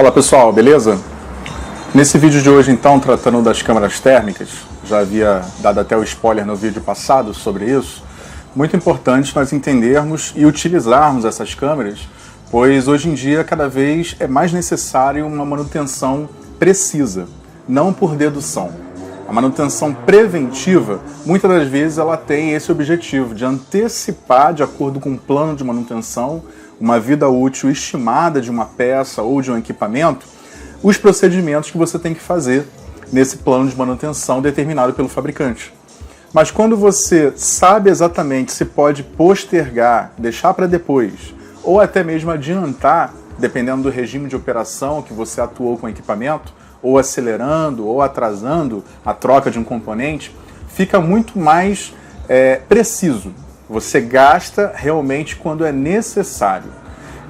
Fala pessoal, beleza? Nesse vídeo de hoje então, tratando das câmeras térmicas, já havia dado até o spoiler no vídeo passado sobre isso, muito importante nós entendermos e utilizarmos essas câmeras, pois hoje em dia cada vez é mais necessário uma manutenção precisa, não por dedução. A manutenção preventiva, muitas das vezes ela tem esse objetivo de antecipar, de acordo com um plano de manutenção, uma vida útil estimada de uma peça ou de um equipamento, os procedimentos que você tem que fazer nesse plano de manutenção determinado pelo fabricante. Mas quando você sabe exatamente se pode postergar, deixar para depois, ou até mesmo adiantar, dependendo do regime de operação que você atuou com o equipamento, ou acelerando, ou atrasando a troca de um componente, fica muito mais preciso. Você gasta realmente quando é necessário.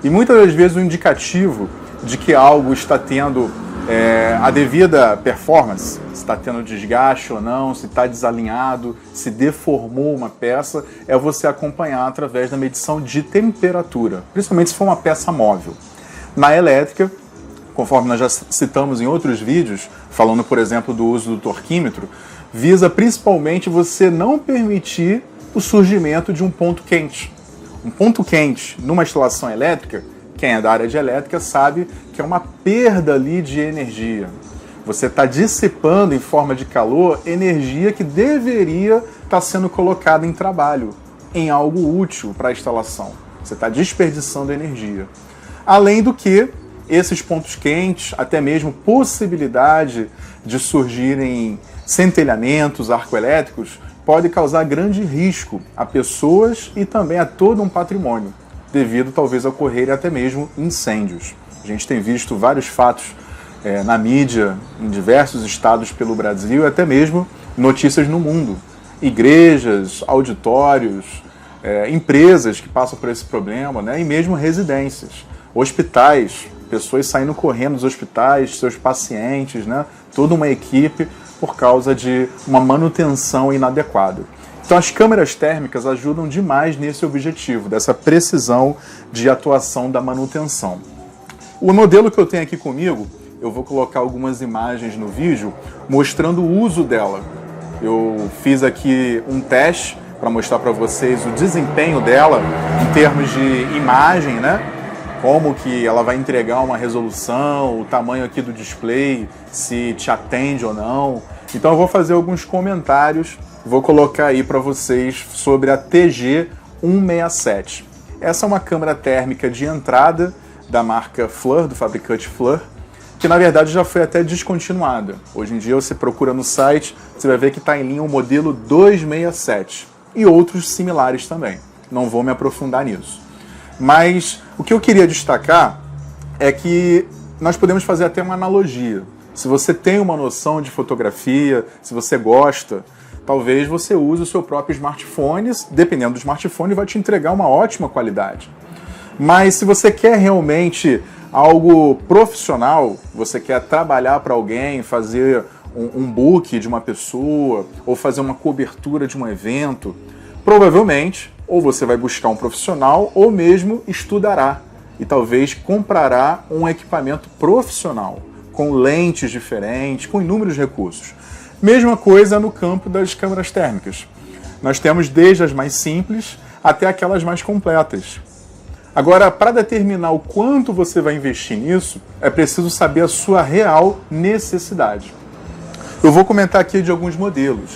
E muitas das vezes o indicativo de que algo está tendo a devida performance, se está tendo desgaste ou não, se está desalinhado, se deformou uma peça, é você acompanhar através da medição de temperatura, principalmente se for uma peça móvel. Na elétrica, conforme nós já citamos em outros vídeos, falando, por exemplo, do uso do torquímetro, visa principalmente você não permitir o surgimento de um ponto quente. Um ponto quente numa instalação elétrica, quem é da área de elétrica sabe que é uma perda ali de energia. Você está dissipando em forma de calor energia que deveria estar sendo colocada em trabalho, em algo útil para a instalação. Você está desperdiçando energia. Além do que, esses pontos quentes, até mesmo possibilidade de surgirem centelhamentos arcoelétricos, pode causar grande risco a pessoas e também a todo um patrimônio, devido talvez a ocorrerem até mesmo incêndios. A gente tem visto vários fatos na mídia, em diversos estados pelo Brasil, e até mesmo notícias no mundo. Igrejas, auditórios, empresas que passam por esse problema, né? E mesmo residências, hospitais, pessoas saindo correndo dos hospitais, seus pacientes, né? Toda uma equipe por causa de uma manutenção inadequada. Então as câmeras térmicas ajudam demais nesse objetivo, dessa precisão de atuação da manutenção. O modelo que eu tenho aqui comigo, eu vou colocar algumas imagens no vídeo mostrando o uso dela. Eu fiz aqui um teste para mostrar para vocês o desempenho dela em termos de imagem, né? Como que ela vai entregar uma resolução, o tamanho aqui do display, se te atende ou não. Então eu vou fazer alguns comentários, vou colocar aí para vocês sobre a TG167. Essa é uma câmera térmica de entrada da marca Fluor, do fabricante Fluor, que na verdade já foi até descontinuada. Hoje em dia você procura no site, você vai ver que está em linha o modelo 267 e outros similares também. Não vou me aprofundar nisso. Mas o que eu queria destacar é que nós podemos fazer até uma analogia. Se você tem uma noção de fotografia, se você gosta, talvez você use o seu próprio smartphone, dependendo do smartphone, vai te entregar uma ótima qualidade. Mas se você quer realmente algo profissional, você quer trabalhar para alguém, fazer um book de uma pessoa, ou fazer uma cobertura de um evento, provavelmente ou você vai buscar um profissional ou mesmo estudará e talvez comprará um equipamento profissional, com lentes diferentes, com inúmeros recursos. Mesma coisa no campo das câmeras térmicas. Nós temos desde as mais simples até aquelas mais completas. Agora, para determinar o quanto você vai investir nisso, é preciso saber a sua real necessidade. Eu vou comentar aqui de alguns modelos.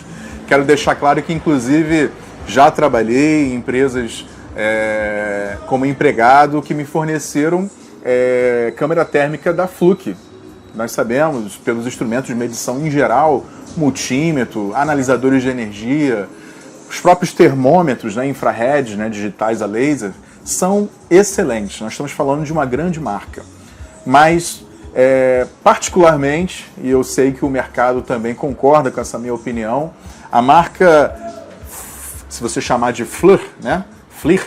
Quero deixar claro que, inclusive, já trabalhei em empresas como empregado que me forneceram câmera térmica da Fluke. Nós sabemos, pelos instrumentos de medição em geral, multímetro, analisadores de energia, os próprios termômetros, né, infrared, né, digitais a laser, são excelentes. Nós estamos falando de uma grande marca. Mas, particularmente, e eu sei que o mercado também concorda com essa minha opinião, a marca, se você chamar de Fluor, né? Fluor,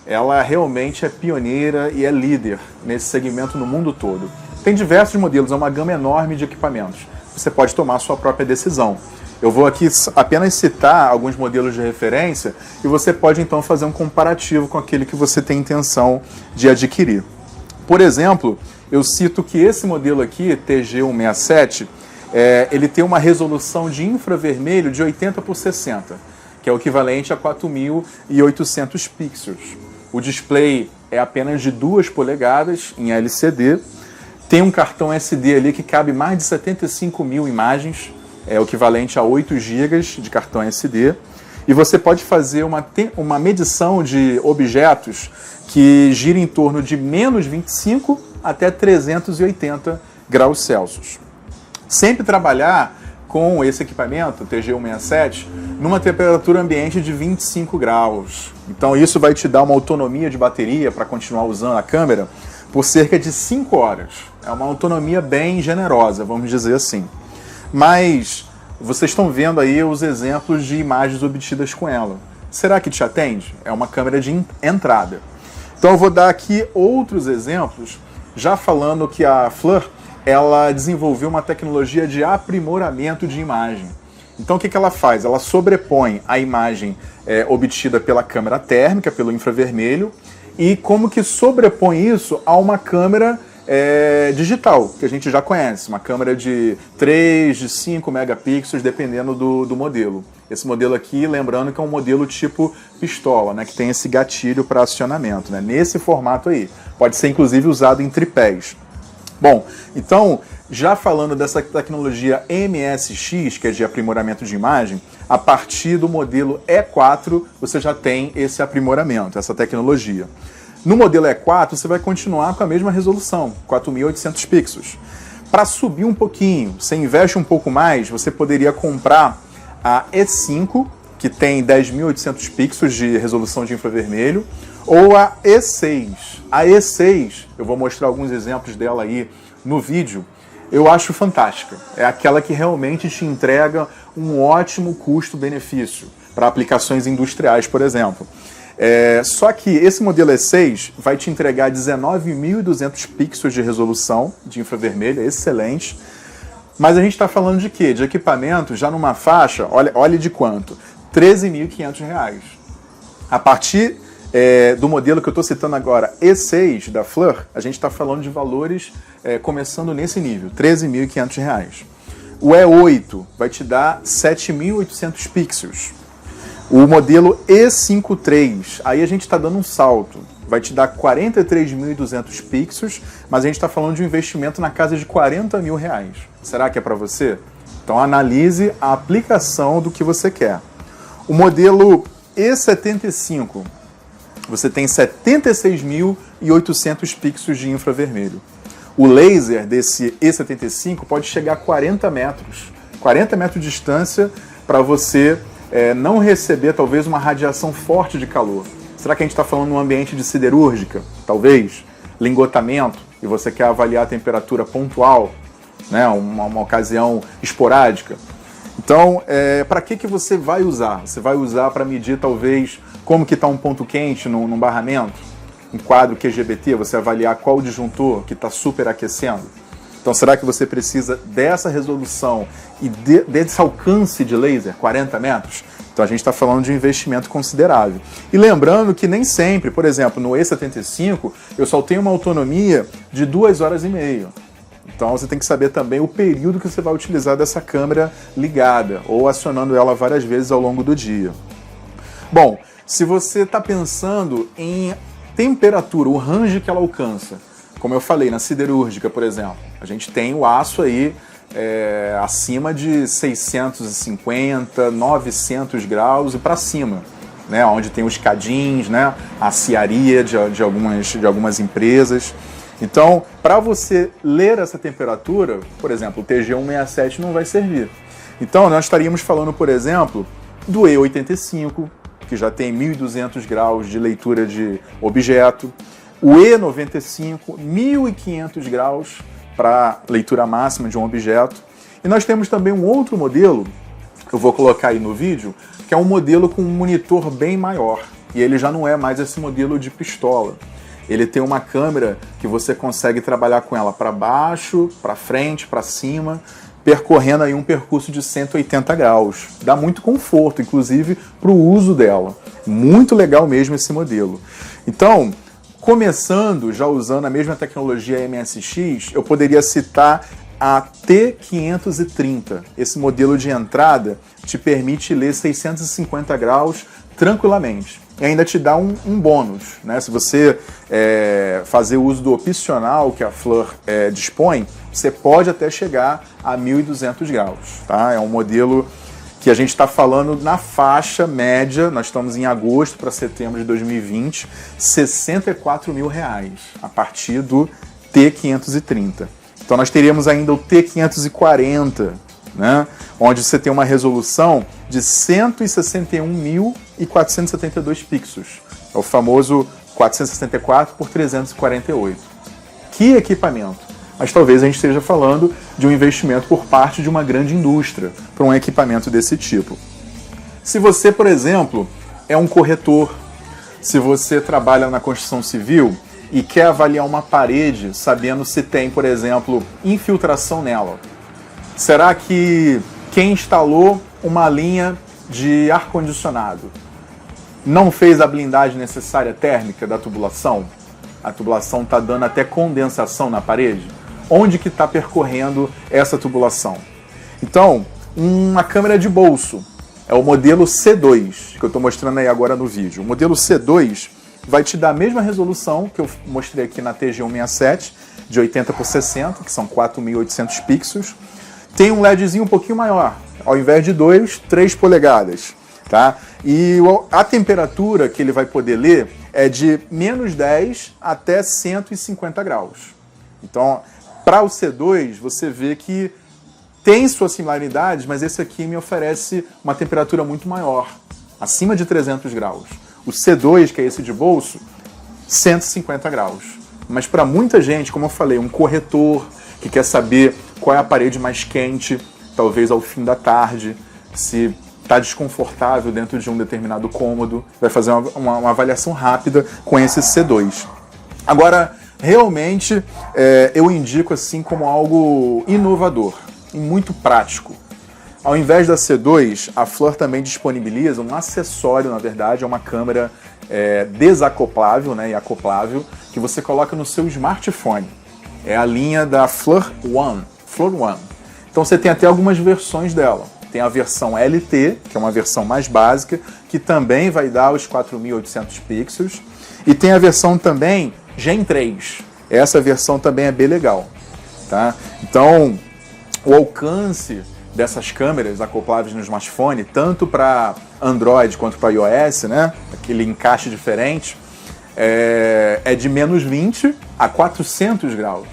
ela realmente é pioneira e é líder nesse segmento no mundo todo. Tem diversos modelos, é uma gama enorme de equipamentos. Você pode tomar a sua própria decisão. Eu vou aqui apenas citar alguns modelos de referência e você pode então fazer um comparativo com aquele que você tem intenção de adquirir. Por exemplo, eu cito que esse modelo aqui, TG167, ele tem uma resolução de infravermelho de 80 por 60, que é o equivalente a 4.800 pixels. O display é apenas de 2 polegadas em LCD. Tem um cartão SD ali que cabe mais de 75 mil imagens, é o equivalente a 8 GB de cartão SD. E você pode fazer uma medição de objetos que gira em torno de menos 25 até 380 graus Celsius. Sempre trabalhar com esse equipamento, TG167, numa temperatura ambiente de 25 graus. Então isso vai te dar uma autonomia de bateria para continuar usando a câmera por cerca de 5 horas. É uma autonomia bem generosa, vamos dizer assim. Mas vocês estão vendo aí os exemplos de imagens obtidas com ela. Será que te atende? É uma câmera de entrada. Então eu vou dar aqui outros exemplos, já falando que a FLIR ela desenvolveu uma tecnologia de aprimoramento de imagem. Então o que ela faz? Ela sobrepõe a imagem obtida pela câmera térmica, pelo infravermelho, e como que sobrepõe isso a uma câmera digital, que a gente já conhece, uma câmera de 3, de 5 megapixels, dependendo do modelo. Esse modelo aqui, lembrando que é um modelo tipo pistola, né, que tem esse gatilho para acionamento, né, nesse formato aí. Pode ser inclusive usado em tripés. Bom, então, já falando dessa tecnologia MSX, que é de aprimoramento de imagem, a partir do modelo E4 você já tem esse aprimoramento, essa tecnologia. No modelo E4 você vai continuar com a mesma resolução, 4.800 pixels. Para subir um pouquinho, você investe um pouco mais, você poderia comprar a E5, que tem 10.800 pixels de resolução de infravermelho, ou a E6. A E6, eu vou mostrar alguns exemplos dela aí no vídeo, eu acho fantástica. É aquela que realmente te entrega um ótimo custo-benefício para aplicações industriais, por exemplo. Só que esse modelo E6 vai te entregar 19.200 pixels de resolução de infravermelho, é excelente. Mas a gente está falando de quê? De equipamento já numa faixa, olha de quanto? R$ 13.500. A partir do modelo que eu estou citando agora, E6 da FLIR, a gente está falando de valores começando nesse nível, R$ 13.500. O E8 vai te dar 7.800 pixels. O modelo E5 III, aí a gente está dando um salto, vai te dar 43.200 pixels, mas a gente está falando de um investimento na casa de R$ 40.000. Será que é para você? Então analise a aplicação do que você quer. O modelo E75, você tem 76.800 pixels de infravermelho. O laser desse E75 pode chegar a 40 metros de distância para você não receber talvez uma radiação forte de calor. Será que a gente está falando num ambiente de siderúrgica? Talvez? Lingotamento, e você quer avaliar a temperatura pontual, né? uma ocasião esporádica. Então, para que você vai usar? Você vai usar para medir talvez como que está um ponto quente num barramento? Um quadro QGBT, você avaliar qual disjuntor que está superaquecendo? Então, será que você precisa dessa resolução e desse alcance de laser, 40 metros? Então, a gente está falando de um investimento considerável. E lembrando que nem sempre, por exemplo, no E75, eu só tenho uma autonomia de 2 horas e meia. Então, você tem que saber também o período que você vai utilizar dessa câmera ligada ou acionando ela várias vezes ao longo do dia. Bom, se você está pensando em temperatura, o range que ela alcança, como eu falei, na siderúrgica, por exemplo, a gente tem o aço aí acima de 650, 900 graus e para cima, né, onde tem os cadins, né, a aciaria de algumas empresas. Então, para você ler essa temperatura, por exemplo, o TG167 não vai servir. Então, nós estaríamos falando, por exemplo, do E85, que já tem 1.200 graus de leitura de objeto, o E95, 1.500 graus para leitura máxima de um objeto. E nós temos também um outro modelo, que eu vou colocar aí no vídeo, que é um modelo com um monitor bem maior. E ele já não é mais esse modelo de pistola. Ele tem uma câmera que você consegue trabalhar com ela para baixo, para frente, para cima, percorrendo aí um percurso de 180 graus. Dá muito conforto, inclusive, para o uso dela. Muito legal mesmo esse modelo. Então, Começando, já usando a mesma tecnologia MSX, eu poderia citar a T530. Esse modelo de entrada te permite ler 650 graus tranquilamente. E ainda te dá um bônus, né? Se você fazer uso do opcional que a Fleur dispõe, você pode até chegar a 1.200 graus. Tá? É um modelo que a gente está falando na faixa média, nós estamos em agosto para setembro de 2020, R$ 64 mil a partir do T530. Então nós teríamos ainda o T540, né, onde você tem uma resolução de 161.472 pixels. É o famoso 464 por 348. Que equipamento! Mas talvez a gente esteja falando de um investimento por parte de uma grande indústria para um equipamento desse tipo. Se você, por exemplo, é um corretor, se você trabalha na construção civil e quer avaliar uma parede sabendo se tem, por exemplo, infiltração nela, será que quem instalou uma linha de ar-condicionado não fez a blindagem necessária térmica da tubulação? A tubulação está dando até condensação na parede? Onde que está percorrendo essa tubulação? Então, uma câmera de bolso, é o modelo C2, que eu estou mostrando aí agora no vídeo. O modelo C2 vai te dar a mesma resolução que eu mostrei aqui na TG167, de 80 por 60, que são 4.800 pixels. Tem um LEDzinho um pouquinho maior, ao invés de 2, 3 polegadas. Tá? E a temperatura que ele vai poder ler é de menos 10 até 150 graus. Então, para o C2, você vê que tem suas similaridades, mas esse aqui me oferece uma temperatura muito maior, acima de 300 graus. O C2, que é esse de bolso, 150 graus. Mas para muita gente, como eu falei, um corretor que quer saber qual é a parede mais quente, talvez ao fim da tarde, se está desconfortável dentro de um determinado cômodo, vai fazer uma avaliação rápida com esse C2. Agora, realmente, eu indico assim como algo inovador e muito prático. Ao invés da C2, a Fleur também disponibiliza um acessório, na verdade, é uma câmera desacoplável, né, e acoplável, que você coloca no seu smartphone. É a linha da Fleur One. Então você tem até algumas versões dela. Tem a versão LT, que é uma versão mais básica, que também vai dar os 4.800 pixels. E tem a versão também Gen 3. Essa versão também é bem legal. Tá? Então, o alcance dessas câmeras acopláveis no smartphone, tanto para Android quanto para iOS, né? Aquele encaixe diferente, é de menos 20 a 400 graus.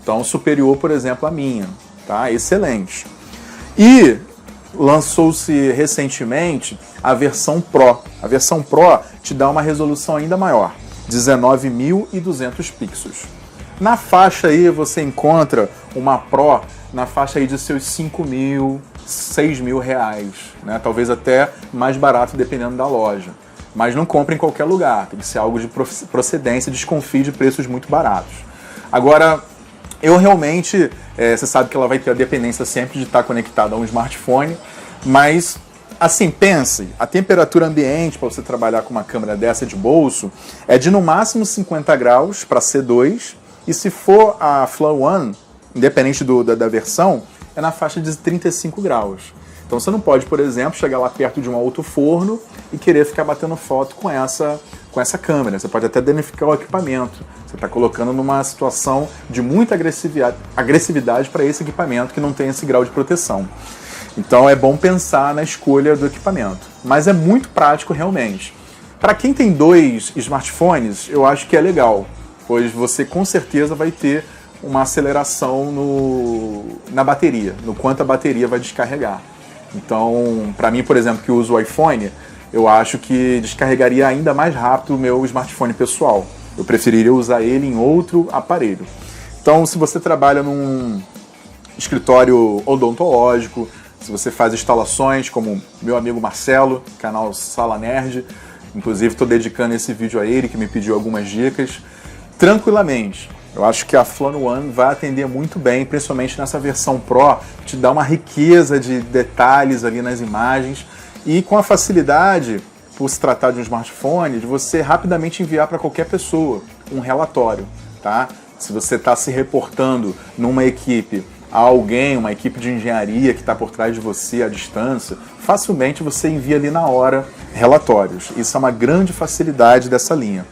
Então, superior, por exemplo, à minha. Tá? Excelente. E lançou-se recentemente a versão Pro. A versão Pro te dá uma resolução ainda maior, 19.200 pixels. Na faixa aí você encontra uma Pro na faixa aí de seus 5.000, 6.000 reais, né? Talvez até mais barato dependendo da loja. Mas não compre em qualquer lugar, tem que ser algo de procedência, desconfie de preços muito baratos. Agora, eu realmente, você sabe que ela vai ter a dependência sempre de estar conectada a um smartphone, mas, assim, pense, a temperatura ambiente para você trabalhar com uma câmera dessa de bolso é de no máximo 50 graus para C2, e se for a Fleur One, independente da versão, é na faixa de 35 graus. Então você não pode, por exemplo, chegar lá perto de um alto-forno e querer ficar batendo foto com essa câmera. Você pode até danificar o equipamento. Você está colocando numa situação de muita agressividade para esse equipamento que não tem esse grau de proteção. Então é bom pensar na escolha do equipamento. Mas é muito prático realmente. Para quem tem 2 smartphones, eu acho que é legal, pois você com certeza vai ter uma aceleração na bateria, no quanto a bateria vai descarregar. Então, para mim, por exemplo, que uso o iPhone, eu acho que descarregaria ainda mais rápido o meu smartphone pessoal. Eu preferiria usar ele em outro aparelho. Então, se você trabalha num escritório odontológico, se você faz instalações como meu amigo Marcelo, canal Sala Nerd, inclusive estou dedicando esse vídeo a ele, que me pediu algumas dicas, tranquilamente. Eu acho que a Fleur One vai atender muito bem, principalmente nessa versão Pro, te dá uma riqueza de detalhes ali nas imagens e com a facilidade, por se tratar de um smartphone, de você rapidamente enviar para qualquer pessoa um relatório, tá? Se você está se reportando numa equipe a alguém, uma equipe de engenharia que está por trás de você à distância, facilmente você envia ali na hora relatórios. Isso é uma grande facilidade dessa linha.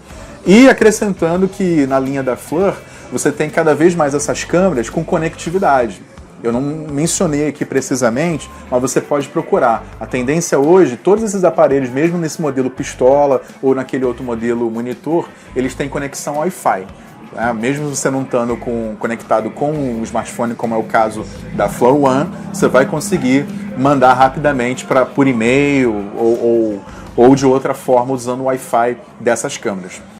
E acrescentando que na linha da FLIR, você tem cada vez mais essas câmeras com conectividade. Eu não mencionei aqui precisamente, mas você pode procurar. A tendência hoje, todos esses aparelhos, mesmo nesse modelo pistola ou naquele outro modelo monitor, eles têm conexão Wi-Fi. Mesmo você não estando conectado com um smartphone, como é o caso da FLIR One, você vai conseguir mandar rapidamente por e-mail ou de outra forma usando o Wi-Fi dessas câmeras.